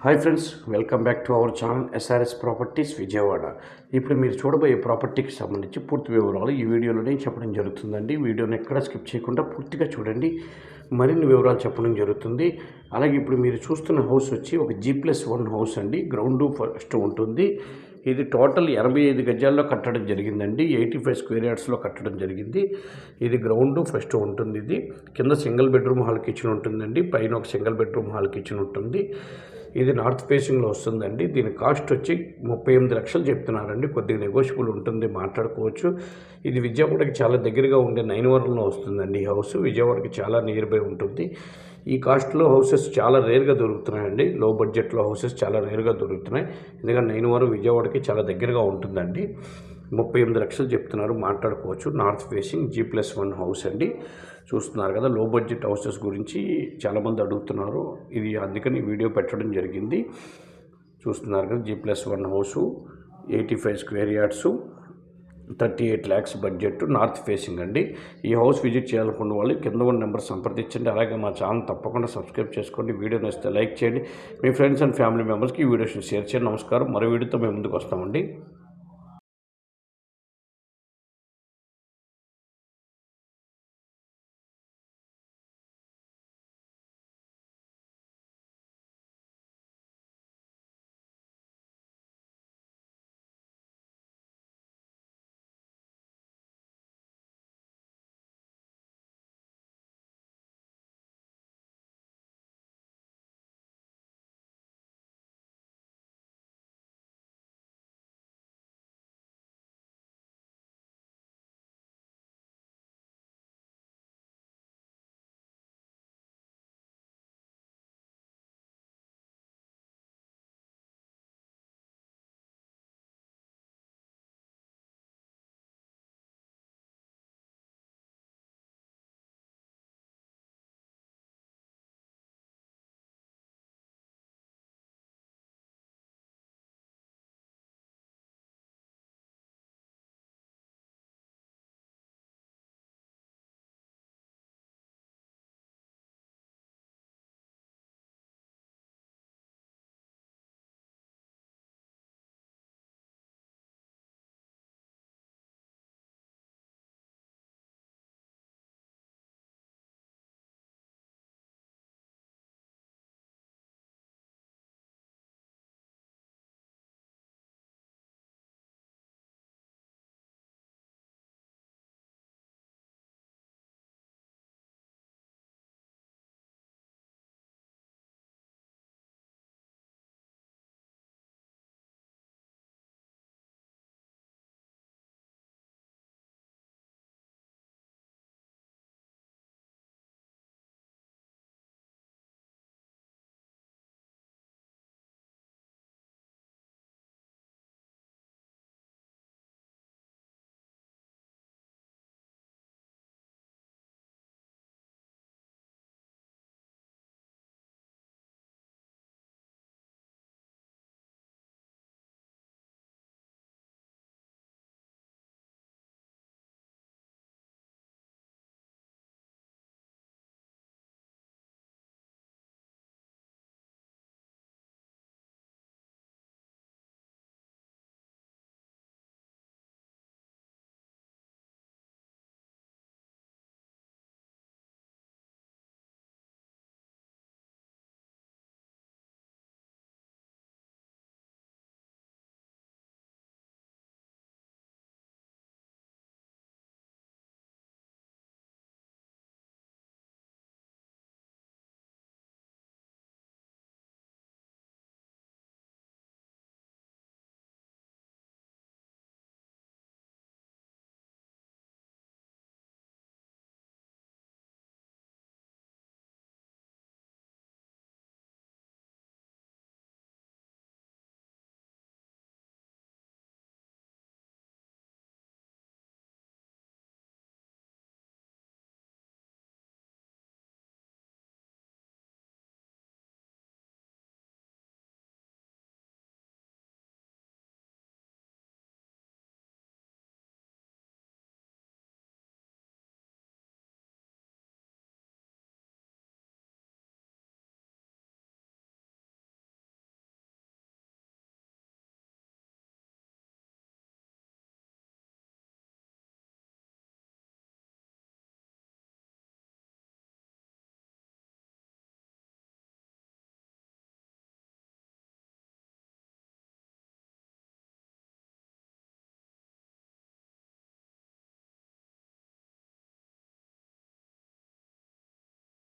Hi friends, welcome back to our channel SRS properties Vijayawada. ఇప్పుడు మీరు చూడబోయే ప్రాపర్టీకి సంబంధించి పూర్తి వివరాలు ఈ వీడియోలోనే చెప్పడం జరుగుతుందండి. వీడియోని ఎక్కడ స్కిప్ చేయకుండా పూర్తిగా చూడండి, మరిన్ని వివరాలు చెప్పడం జరుగుతుంది. అలాగే ఇప్పుడు మీరు చూస్తున్న హౌస్ వచ్చి ఒక G+1 హౌస్ అండి. గ్రౌండ్ ఫస్ట్ ఉంటుంది. ఇది టోటల్ 85 గజాల్లో కట్టడం జరిగిందండి. 85 స్క్వేర్ యార్డ్స్లో కట్టడం జరిగింది. ఇది గ్రౌండ్ ఫస్ట్ ఉంటుంది. ఇది కింద సింగిల్ బెడ్రూమ్ హాల్ కిచెన్ ఉంటుందండి. పైన ఒక సింగిల్ బెడ్రూమ్ హాల్ కిచెన్ ఉంటుంది. ఇది నార్త్ ఫేసింగ్లో వస్తుందండి. దీని కాస్ట్ వచ్చి 38 లక్షలు చెప్తున్నారండి. కొద్దిగా నెగోషియబుల్ ఉంటుంది, మాట్లాడుకోవచ్చు. ఇది విజయవాడకి చాలా దగ్గరగా ఉండే నైన్వరంలో వస్తుందండి. ఈ హౌస్ విజయవాడకి చాలా నియర్ బై ఉంటుంది. ఈ కాస్ట్లో హౌసెస్ చాలా రేర్గా దొరుకుతున్నాయండి. లో బడ్జెట్లో హౌసెస్ చాలా రేర్గా దొరుకుతున్నాయి. ఎందుకంటే నైన్వరం విజయవాడకి చాలా దగ్గరగా ఉంటుందండి. 38 లక్షలు చెప్తున్నారు, మాట్లాడుకోవచ్చు. నార్త్ ఫేసింగ్ G+1 హౌస్ అండి. చూస్తున్నారు కదా, లో బడ్జెట్ హౌసెస్ గురించి చాలామంది అడుగుతున్నారు. ఇది అందుకని వీడియో పెట్టడం జరిగింది. చూస్తున్నారు కదా, G+1 house, 85 square yards, 38 lakhs budget, north facing అండి. ఈ హౌస్ విజిట్ చేయాలనుకున్న వాళ్ళు కింద ఉన్న నెంబర్ సంప్రదించండి. అలాగే మా ఛానల్ తప్పకుండా సబ్స్క్రైబ్ చేసుకోండి. వీడియో నచ్చితే లైక్ చేయండి. మీ ఫ్రెండ్స్ అండ్ ఫ్యామిలీ మెంబర్స్కి ఈ వీడియోస్ని షేర్ చేయండి. నమస్కారం. మరో వీడియోతో మేము ముందుకు వస్తామండి.